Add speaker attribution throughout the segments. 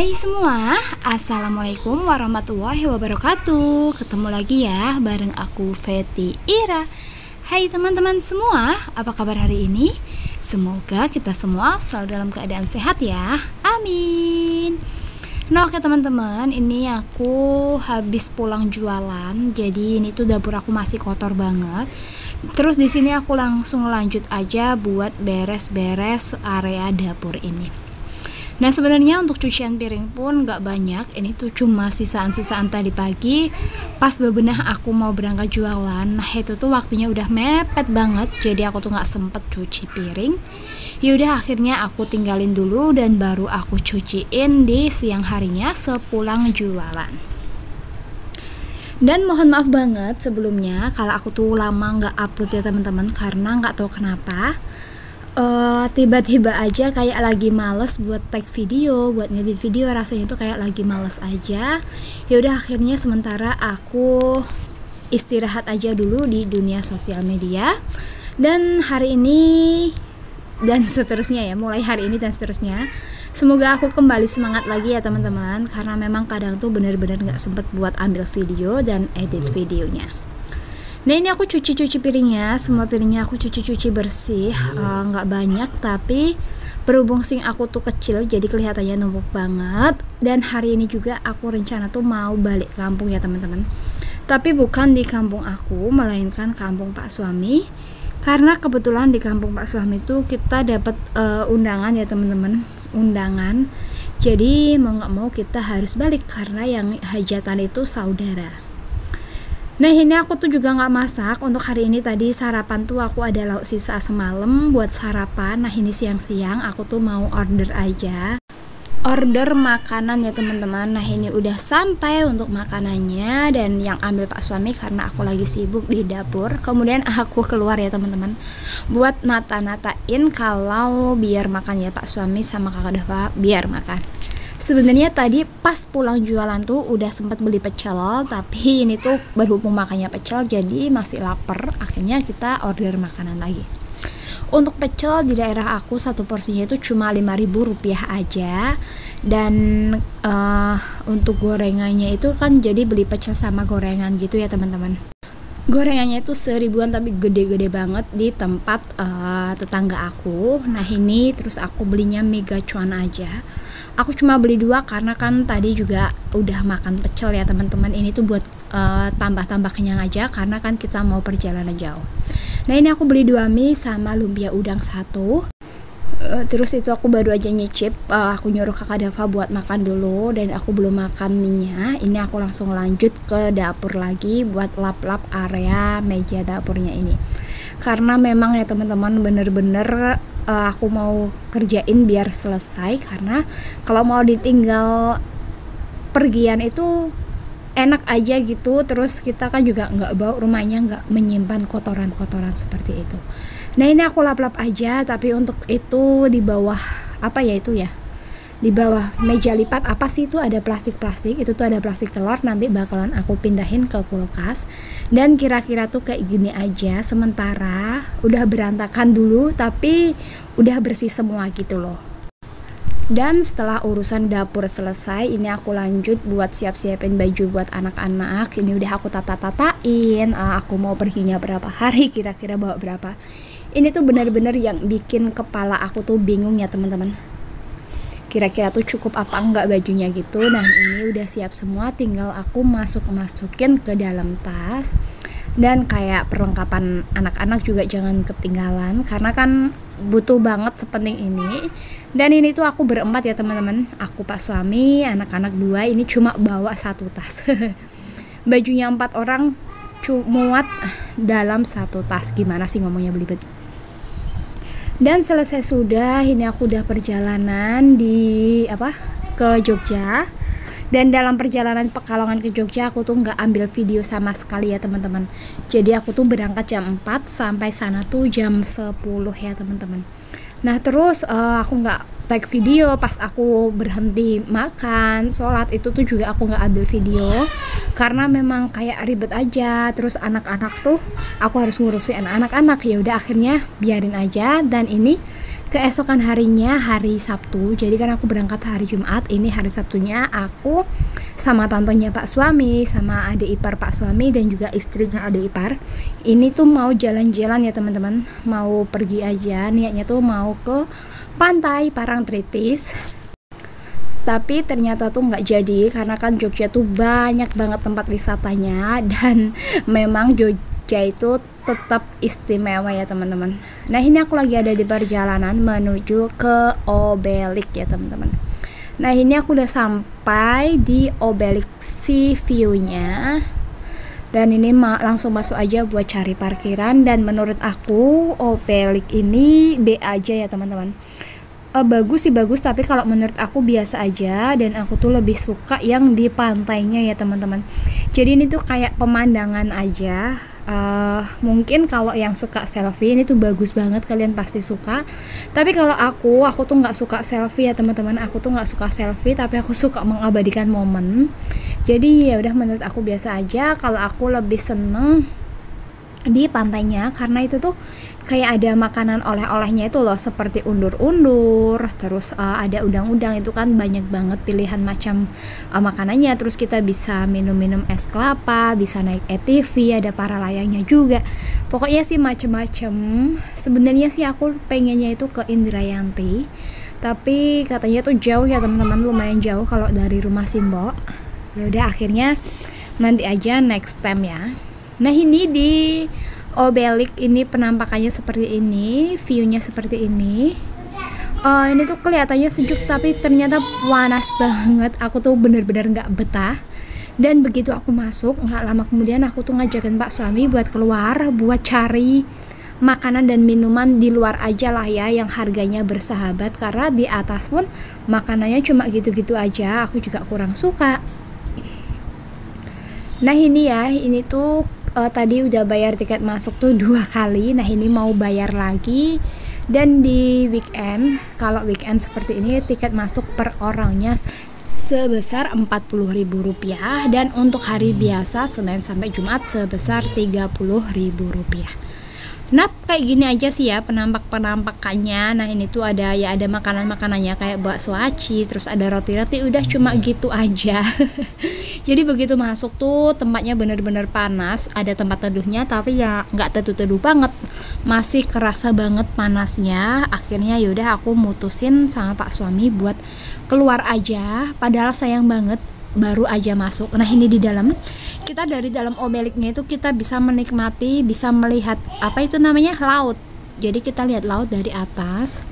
Speaker 1: Hai semua, Assalamualaikum warahmatullahi wabarakatuh. Ketemu lagi ya bareng aku Feti Ira. Hai teman-teman semua, apa kabar hari ini? Semoga kita semua selalu dalam keadaan sehat ya, amin. Nah oke teman-teman, ini aku habis pulang jualan. Jadi ini tuh dapur aku masih kotor banget. Terus di sini aku langsung lanjut aja buat beres-beres area dapur ini. Nah sebenarnya untuk cucian piring pun gak banyak. Ini tuh cuma sisaan-sisaan tadi pagi pas bebenah aku mau berangkat jualan. Nah itu tuh waktunya udah mepet banget, jadi aku tuh gak sempet cuci piring. Yaudah akhirnya aku tinggalin dulu dan baru aku cuciin di siang harinya sepulang jualan. Dan mohon maaf banget sebelumnya kalau aku tuh lama gak upload ya teman-teman, karena gak tahu kenapa tiba-tiba aja kayak lagi males buat tag video, buat ngedit video, rasanya tuh kayak lagi males aja. Yaudah akhirnya sementara aku istirahat aja dulu di dunia sosial media. Dan hari ini dan seterusnya ya, mulai hari ini dan seterusnya, semoga aku kembali semangat lagi ya teman-teman, karena memang kadang tuh bener-bener gak sempet buat ambil video dan edit videonya. Nah ini aku cuci piringnya, semua piringnya aku cuci bersih, nggak banyak, tapi berhubung sink aku tuh kecil jadi kelihatannya numpuk banget. Dan hari ini juga aku rencana tuh mau balik kampung ya teman-teman, tapi bukan di kampung aku, melainkan kampung Pak Suami. Karena kebetulan di kampung Pak Suami tuh kita dapat undangan ya teman-teman, undangan. Jadi mau nggak mau kita harus balik karena yang hajatan itu saudara. Nah ini aku tuh juga nggak masak untuk hari ini. Tadi sarapan tuh aku ada lauk sisa semalam buat sarapan. Nah ini siang-siang aku tuh mau order aja, order makanan ya teman-teman. Nah ini udah sampai untuk makanannya, dan yang ambil Pak Suami karena aku lagi sibuk di dapur. Kemudian aku keluar ya teman-teman buat nata-natain kalau biar makan ya Pak Suami sama Kakak Dava biar makan. Sebenarnya tadi pas pulang jualan tuh udah sempat beli pecel, tapi ini tuh berhubung makannya pecel jadi masih lapar. Akhirnya kita order makanan lagi. Untuk pecel di daerah aku satu porsinya itu cuma Rp5.000 aja. Dan untuk gorengannya itu kan jadi beli pecel sama gorengan gitu ya teman-teman. Gorengannya itu seribuan tapi gede-gede banget di tempat tetangga aku. Nah ini terus aku belinya mega cuan aja. Aku cuma beli 2 karena kan tadi juga udah makan pecel ya teman-teman. Ini tuh buat tambah-tambah kenyang aja karena kan kita mau perjalanan jauh. Nah ini aku beli 2 mie sama lumpia udang 1. Terus itu aku baru aja nyicip. Aku nyuruh Kakak Dava buat makan dulu dan aku belum makan mie-nya. Ini aku langsung lanjut ke dapur lagi buat lap-lap area meja dapurnya ini. Karena memang ya teman-teman bener-bener aku mau kerjain biar selesai, karena kalau mau ditinggal pergian itu enak aja gitu. Terus kita kan juga nggak bawa rumahnya, nggak menyimpan kotoran-kotoran seperti itu. Nah ini aku lap-lap aja, tapi untuk itu di bawah apa ya itu ya, di bawah meja lipat apa sih itu ada plastik-plastik, itu tuh ada plastik telur, nanti bakalan aku pindahin ke kulkas. Dan kira-kira tuh kayak gini aja sementara, udah berantakan dulu tapi udah bersih semua gitu loh. Dan setelah urusan dapur selesai, ini aku lanjut buat siap-siapin baju buat anak-anak. Ini udah aku tata-tatain, aku mau perginya berapa hari, kira-kira bawa berapa. Ini tuh benar-benar yang bikin kepala aku tuh bingung ya teman-teman, kira-kira tuh cukup apa enggak bajunya gitu. Nah ini udah siap semua, tinggal aku masukin ke dalam tas. Dan kayak perlengkapan anak-anak juga jangan ketinggalan, karena kan butuh banget sepenting ini. Dan ini tuh aku berempat ya teman-teman, aku Pak Suami, anak-anak 2, ini cuma bawa 1 tas. Bajunya 4 orang muat dalam 1 tas, gimana sih ngomongnya belibet. Dan selesai sudah, ini aku udah perjalanan ke Jogja. Dan dalam perjalanan Pekalongan ke Jogja aku tuh nggak ambil video sama sekali ya teman-teman. Jadi aku tuh berangkat jam 4, sampai sana tuh jam 10 ya teman-teman. Nah terus aku nggak tag video pas aku berhenti makan, sholat, itu tuh juga aku nggak ambil video karena memang kayak ribet aja. Terus anak-anak tuh aku harus ngurusin anak-anak, ya udah akhirnya biarin aja. Dan ini keesokan harinya hari Sabtu, jadi kan aku berangkat hari Jumat, ini hari Sabtunya aku sama tantenya Pak suami, sama adik ipar Pak suami, dan juga istrinya adik ipar ini tuh mau jalan-jalan ya teman-teman, mau pergi aja, niatnya tuh mau ke pantai Parangtritis. Tapi ternyata tuh nggak jadi, karena kan Jogja tuh banyak banget tempat wisatanya, dan memang Jogja itu tetap istimewa ya teman-teman. Nah ini aku lagi ada di perjalanan menuju ke Obelik ya teman-teman. Nah ini aku udah sampai di Obelik Sea View-nya, dan ini langsung masuk aja buat cari parkiran. Dan menurut aku Obelik ini B aja ya teman-teman. Bagus sih bagus, tapi kalau menurut aku biasa aja, dan aku tuh lebih suka yang di pantainya ya teman-teman. Jadi ini tuh kayak pemandangan aja. Mungkin kalau yang suka selfie ini tuh bagus banget, kalian pasti suka. Tapi kalau aku tuh nggak suka selfie ya teman-teman. Aku tuh nggak suka selfie, tapi aku suka mengabadikan momen. Jadi ya udah, menurut aku biasa aja. Kalau aku lebih seneng di pantainya, karena itu tuh kayak ada makanan oleh-olehnya itu loh, seperti undur-undur, terus ada udang-udang, itu kan banyak banget pilihan macam makanannya. Terus kita bisa minum-minum es kelapa, bisa naik ATV, ada para layangnya juga. Pokoknya sih macem-macem. Sebenarnya sih aku pengennya itu ke Indrayanti, tapi katanya tuh jauh ya teman-teman, lumayan jauh kalau dari rumah Simbo. Ya udah, akhirnya nanti aja next time ya. Nah ini di Obelik ini penampakannya seperti ini, view-nya seperti ini. Ini tuh kelihatannya sejuk, tapi ternyata panas banget. Aku tuh bener-bener nggak betah. Dan begitu aku masuk, nggak lama kemudian aku tuh ngajakin Pak suami buat keluar, buat cari makanan dan minuman di luar aja lah ya, yang harganya bersahabat. Karena di atas pun makanannya cuma gitu-gitu aja, aku juga kurang suka. Nah ini ya, ini tuh tadi udah bayar tiket masuk tuh 2 kali. Nah ini mau bayar lagi. Dan di weekend, kalau weekend seperti ini tiket masuk per orangnya sebesar Rp40.000, dan untuk hari biasa Senin sampai Jumat sebesar Rp30.000. Nah kayak gini aja sih ya penampakannya. Nah ini tuh ada makanan-makanannya kayak bakso aci, terus ada roti-roti, udah cuma gitu aja. Jadi begitu masuk tuh tempatnya bener-bener panas, ada tempat teduhnya tapi ya nggak teduh-teduh banget, masih kerasa banget panasnya. Akhirnya yaudah aku mutusin sama Pak suami buat keluar aja, padahal sayang banget baru aja masuk. Nah ini di dalam, kita dari dalam Obeliknya itu kita bisa menikmati, bisa melihat apa itu namanya, laut. Jadi kita lihat laut dari atas.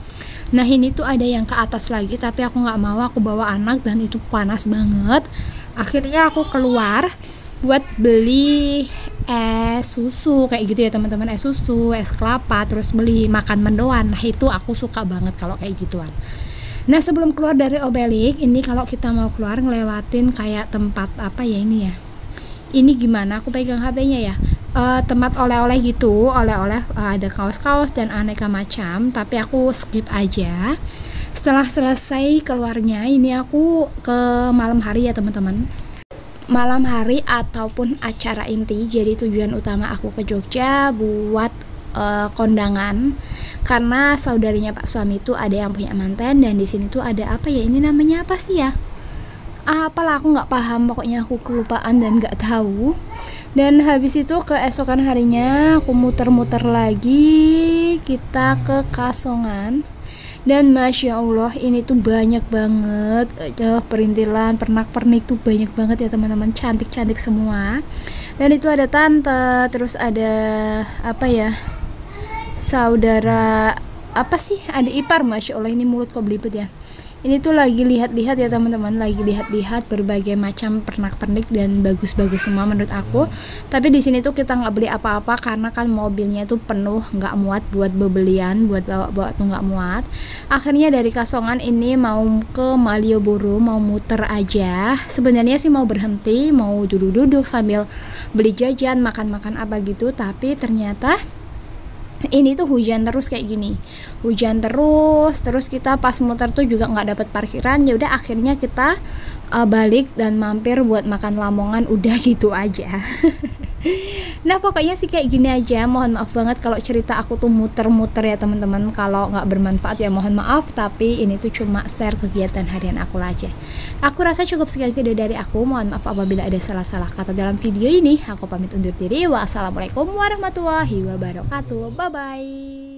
Speaker 1: Nah ini tuh ada yang ke atas lagi, tapi aku nggak mau, aku bawa anak dan itu panas banget. Akhirnya aku keluar buat beli es susu kayak gitu ya teman-teman, es susu, es kelapa, terus beli makan mendoan. Nah itu aku suka banget kalau kayak gituan. Nah sebelum keluar dari Obelik ini, kalau kita mau keluar ngelewatin kayak tempat apa ya ini ya, ini gimana aku pegang HP-nya ya, tempat oleh-oleh gitu, oleh-oleh, ada kaos-kaos dan aneka macam, tapi aku skip aja. Setelah selesai keluarnya ini aku ke malam hari ya teman-teman, malam hari ataupun acara inti. Jadi tujuan utama aku ke Jogja buat kondangan, karena saudarinya Pak suami itu ada yang punya manten, dan di sini tuh ada apa ya, ini namanya apa sih ya, apalah aku nggak paham, pokoknya aku kelupaan dan nggak tahu. Dan habis itu keesokan harinya aku muter-muter lagi, kita ke Kasongan. Dan Masya Allah ini tuh banyak banget perintilan, pernak-pernik tuh banyak banget ya teman-teman, cantik-cantik semua. Dan itu ada tante, terus ada apa ya, saudara apa sih, adik ipar. Masya Allah ini mulut kok belibet ya. Ini tuh lagi lihat-lihat ya teman-teman, lagi lihat-lihat berbagai macam pernak-pernik dan bagus-bagus semua menurut aku. Tapi di sini tuh kita nggak beli apa-apa karena kan mobilnya tuh penuh, nggak muat buat bebelian, buat bawa-bawa tuh nggak muat. Akhirnya dari Kasongan ini mau ke Malioboro, mau muter aja. Sebenarnya sih mau berhenti, mau duduk-duduk sambil beli jajan, makan-makan apa gitu, tapi ternyata ini tuh hujan terus kayak gini, hujan terus kita pas muter tuh juga nggak dapat parkiran. Ya udah akhirnya kita balik dan mampir buat makan Lamongan, udah gitu aja. Nah pokoknya sih kayak gini aja. Mohon maaf banget kalau cerita aku tuh muter-muter ya teman-teman. Kalau nggak bermanfaat ya mohon maaf, tapi ini tuh cuma share kegiatan harian aku aja. Aku rasa cukup sekian video dari aku. Mohon maaf apabila ada salah-salah kata dalam video ini. Aku pamit undur diri. Wassalamualaikum warahmatullahi wabarakatuh. Bye bye.